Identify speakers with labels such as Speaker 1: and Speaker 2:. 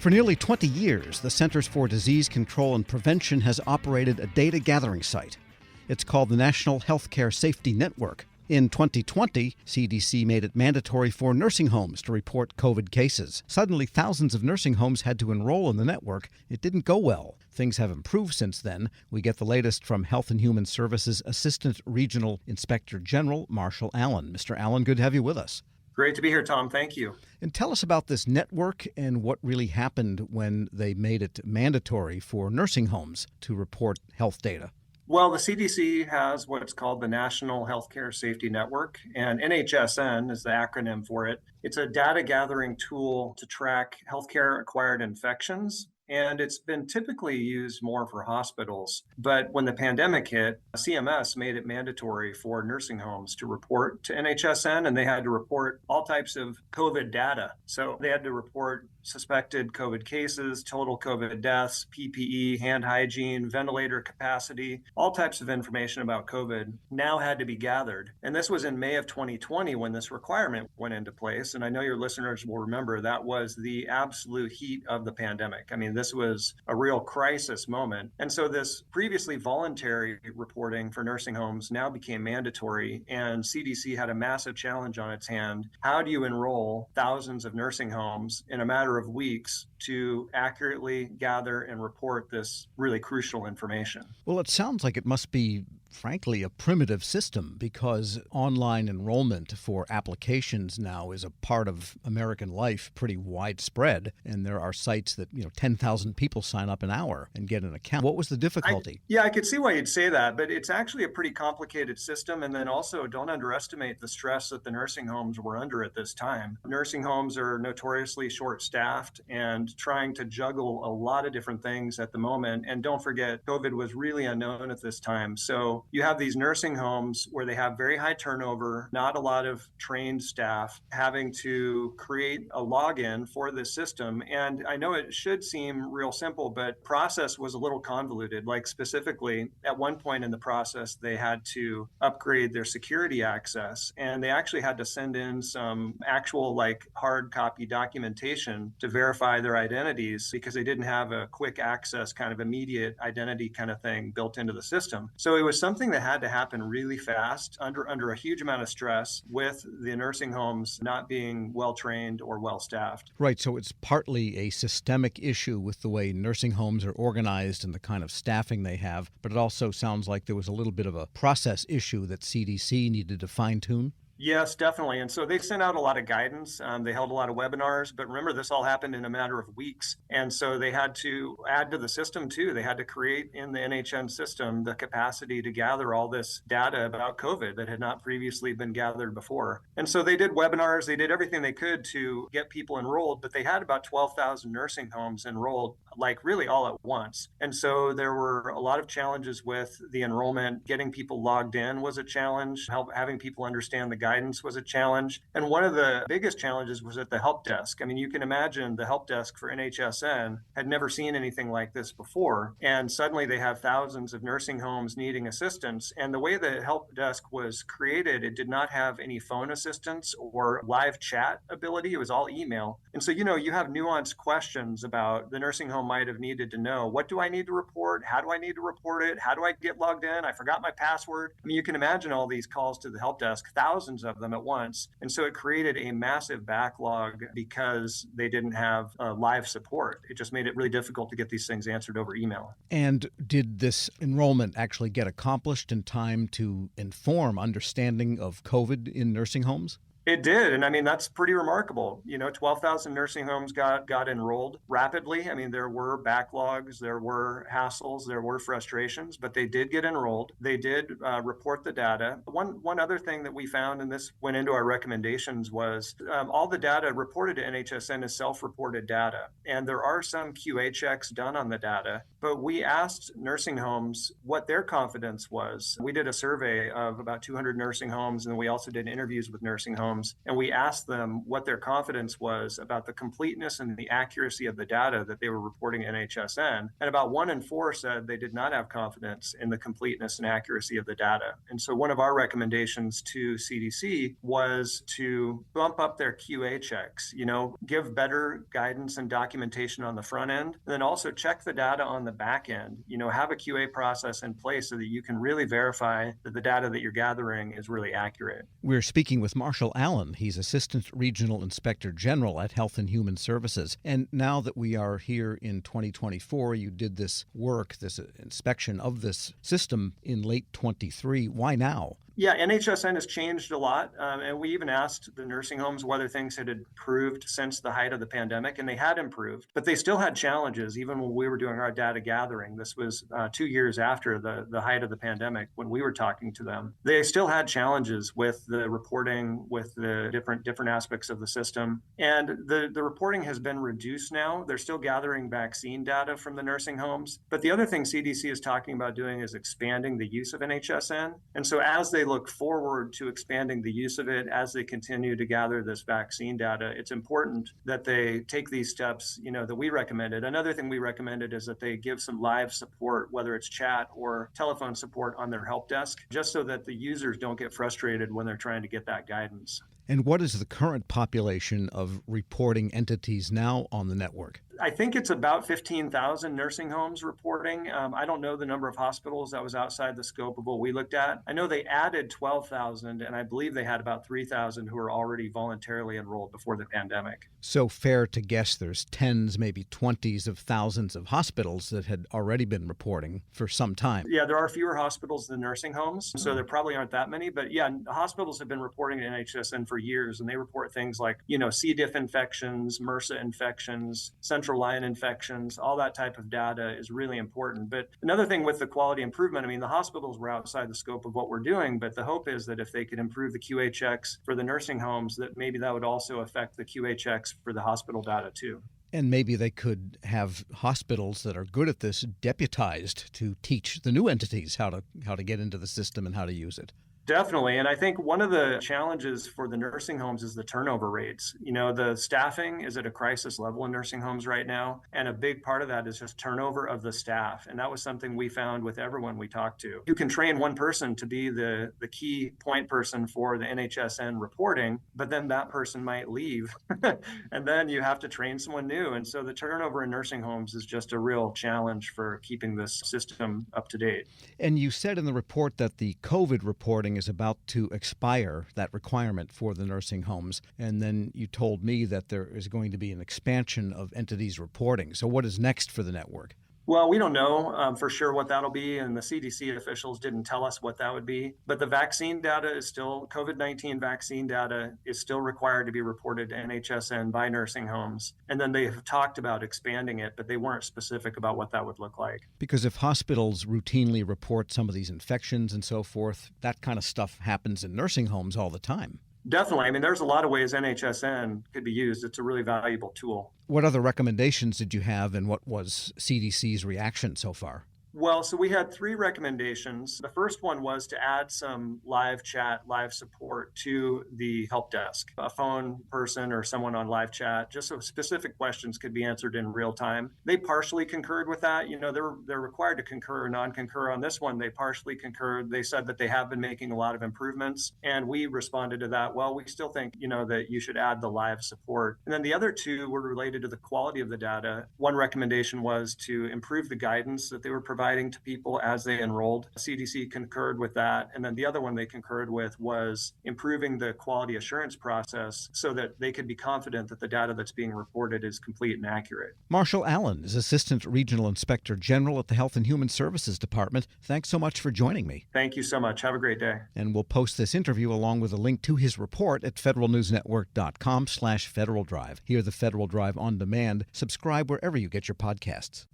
Speaker 1: For nearly 20 years, the Centers for Disease Control and Prevention has operated a data gathering site. It's called the National Healthcare Safety Network. In 2020, CDC made it mandatory for nursing homes to report COVID cases. Suddenly, thousands of nursing homes had to enroll in the network. It didn't go well. Things have improved since then. We get the latest from Health and Human Services Assistant Regional Inspector General Marshall Allen. Mr. Allen, good to have you with us.
Speaker 2: Great to be here, Tom. Thank you.
Speaker 1: And tell us about this network and what really happened when they made it mandatory for nursing homes to report health data.
Speaker 2: Well, the CDC has what's called the National Healthcare Safety Network, and NHSN is the acronym for it. It's a data gathering tool to track healthcare acquired infections. And it's been typically used more for hospitals. But when the pandemic hit, CMS made it mandatory for nursing homes to report to NHSN, and they had to report all types of COVID data. So they had to report suspected COVID cases, total COVID deaths, PPE, hand hygiene, ventilator capacity, all types of information about COVID now had to be gathered. And this was in May of 2020 when this requirement went into place. And I know your listeners will remember that was the absolute heat of the pandemic. I mean, this was a real crisis moment. And so this previously voluntary reporting for nursing homes now became mandatory, and CDC had a massive challenge on its hand. How do you enroll thousands of nursing homes in a matter of weeks to accurately gather and report this really crucial information?
Speaker 1: Well, it sounds like it must be, frankly, a primitive system, because online enrollment for applications now is a part of American life, pretty widespread. And there are sites that, 10,000 people sign up an hour and get an account. What was the difficulty?
Speaker 2: I could see why you'd say that, but it's actually a pretty complicated system. And then also don't underestimate the stress that the nursing homes were under at this time. Nursing homes are notoriously short-staffed and trying to juggle a lot of different things at the moment. And don't forget, COVID was really unknown at this time. So you have these nursing homes where they have very high turnover, not a lot of trained staff, having to create a login for this system. And I know it should seem real simple, but process was a little convoluted. Like specifically, at one point in the process, they had to upgrade their security access, and they actually had to send in some actual hard copy documentation to verify their identities because they didn't have a quick access kind of immediate identity kind of thing built into the system. So it was something that had to happen really fast under a huge amount of stress, with the nursing homes not being well trained or well staffed.
Speaker 1: Right. So it's partly a systemic issue with the way nursing homes are organized and the kind of staffing they have, but it also sounds like there was a little bit of a process issue that CDC needed to fine tune.
Speaker 2: Yes, definitely. And so they sent out a lot of guidance. They held a lot of webinars, but remember, this all happened in a matter of weeks. And so they had to add to the system too. They had to create in the NHN system the capacity to gather all this data about COVID that had not previously been gathered before. And so they did webinars, they did everything they could to get people enrolled, but they had about 12,000 nursing homes enrolled, really all at once. And so there were a lot of challenges with the enrollment. Getting people logged in was a challenge. Having people understand the guidance was a challenge. And one of the biggest challenges was at the help desk. I mean, you can imagine the help desk for NHSN had never seen anything like this before. And suddenly they have thousands of nursing homes needing assistance. And the way the help desk was created, it did not have any phone assistance or live chat ability. It was all email. And so, you have nuanced questions about the nursing home might have needed to know, what do I need to report? How do I need to report it? How do I get logged in? I forgot my password. I mean, you can imagine all these calls to the help desk, thousands of them at once. And so it created a massive backlog because they didn't have live support. It just made it really difficult to get these things answered over email.
Speaker 1: And did this enrollment actually get accomplished in time to inform understanding of COVID in nursing homes?
Speaker 2: It did. And I mean, that's pretty remarkable. 12,000 nursing homes got enrolled rapidly. I mean, there were backlogs, there were hassles, there were frustrations, but they did get enrolled. They did report the data. One other thing that we found, and this went into our recommendations, was all the data reported to NHSN is self-reported data. And there are some QA checks done on the data, but we asked nursing homes what their confidence was. We did a survey of about 200 nursing homes, and we also did interviews with nursing homes. homes, and we asked them what their confidence was about the completeness and the accuracy of the data that they were reporting to NHSN. And about 1 in 4 said they did not have confidence in the completeness and accuracy of the data. And so one of our recommendations to CDC was to bump up their QA checks, give better guidance and documentation on the front end, and then also check the data on the back end, have a QA process in place so that you can really verify that the data that you're gathering is really accurate.
Speaker 1: We're speaking with Marshall Allen. He's Assistant Regional Inspector General at Health and Human Services. And now that we are here in 2024, you did this work, this inspection of this system in late 23. Why now?
Speaker 2: Yeah, NHSN has changed a lot. And we even asked the nursing homes whether things had improved since the height of the pandemic, and they had improved. But they still had challenges, even when we were doing our data gathering. This was 2 years after the height of the pandemic when we were talking to them. They still had challenges with the reporting, with the different aspects of the system. And the reporting has been reduced now. They're still gathering vaccine data from the nursing homes. But the other thing CDC is talking about doing is expanding the use of NHSN. And so as they look forward to expanding the use of it, as they continue to gather this vaccine data, it's important that they take these steps, that we recommended. Another thing we recommended is that they give some live support, whether it's chat or telephone support on their help desk, just so that the users don't get frustrated when they're trying to get that guidance.
Speaker 1: And what is the current population of reporting entities now on the network?
Speaker 2: I think it's about 15,000 nursing homes reporting. I don't know the number of hospitals. That was outside the scope of what we looked at. I know they added 12,000, and I believe they had about 3,000 who were already voluntarily enrolled before the pandemic.
Speaker 1: So fair to guess there's tens, maybe 20s of thousands of hospitals that had already been reporting for some time.
Speaker 2: Yeah, there are fewer hospitals than nursing homes, so there probably aren't that many. But yeah, the hospitals have been reporting to NHSN for years, and they report things like, C. diff infections, MRSA infections, central line infections, all that type of data is really important. But another thing with the quality improvement, the hospitals were outside the scope of what we're doing, but the hope is that if they could improve the QA checks for the nursing homes, that maybe that would also affect the QA checks for the hospital data too.
Speaker 1: And maybe they could have hospitals that are good at this deputized to teach the new entities how to get into the system and how to use it.
Speaker 2: Definitely. And I think one of the challenges for the nursing homes is the turnover rates. The staffing is at a crisis level in nursing homes right now. And a big part of that is just turnover of the staff. And that was something we found with everyone we talked to. You can train one person to be the key point person for the NHSN reporting, but then that person might leave. And then you have to train someone new. And so the turnover in nursing homes is just a real challenge for keeping this system up to date.
Speaker 1: And you said in the report that the COVID reporting is about to expire, that requirement for the nursing homes. And then you told me that there is going to be an expansion of entities reporting. So what is next for the network?
Speaker 2: Well, we don't know for sure what that'll be, and the CDC officials didn't tell us what that would be. But the vaccine data is still, COVID-19 vaccine data is still required to be reported to NHSN by nursing homes. And then they have talked about expanding it, but they weren't specific about what that would look like.
Speaker 1: Because if hospitals routinely report some of these infections and so forth, that kind of stuff happens in nursing homes all the time.
Speaker 2: Definitely. There's a lot of ways NHSN could be used. It's a really valuable tool.
Speaker 1: What other recommendations did you have, and what was CDC's reaction so far?
Speaker 2: Well, so we had 3 recommendations. The first one was to add some live chat, live support to the help desk, a phone person or someone on live chat, just so specific questions could be answered in real time. They partially concurred with that. They're required to concur or non-concur on this one. They partially concurred. They said that they have been making a lot of improvements, and we responded to that. Well, we still think, that you should add the live support. And then the other 2 were related to the quality of the data. One recommendation was to improve the guidance that they were providing to people as they enrolled. CDC concurred with that. And then the other one they concurred with was improving the quality assurance process so that they could be confident that the data that's being reported is complete and accurate.
Speaker 1: Marshall Allen is Assistant Regional Inspector General at the Health and Human Services Department. Thanks so much for joining me.
Speaker 2: Thank you so much. Have a great day.
Speaker 1: And we'll post this interview along with a link to his report at federalnewsnetwork.com/Federal Drive. Hear the Federal Drive on demand. Subscribe wherever you get your podcasts.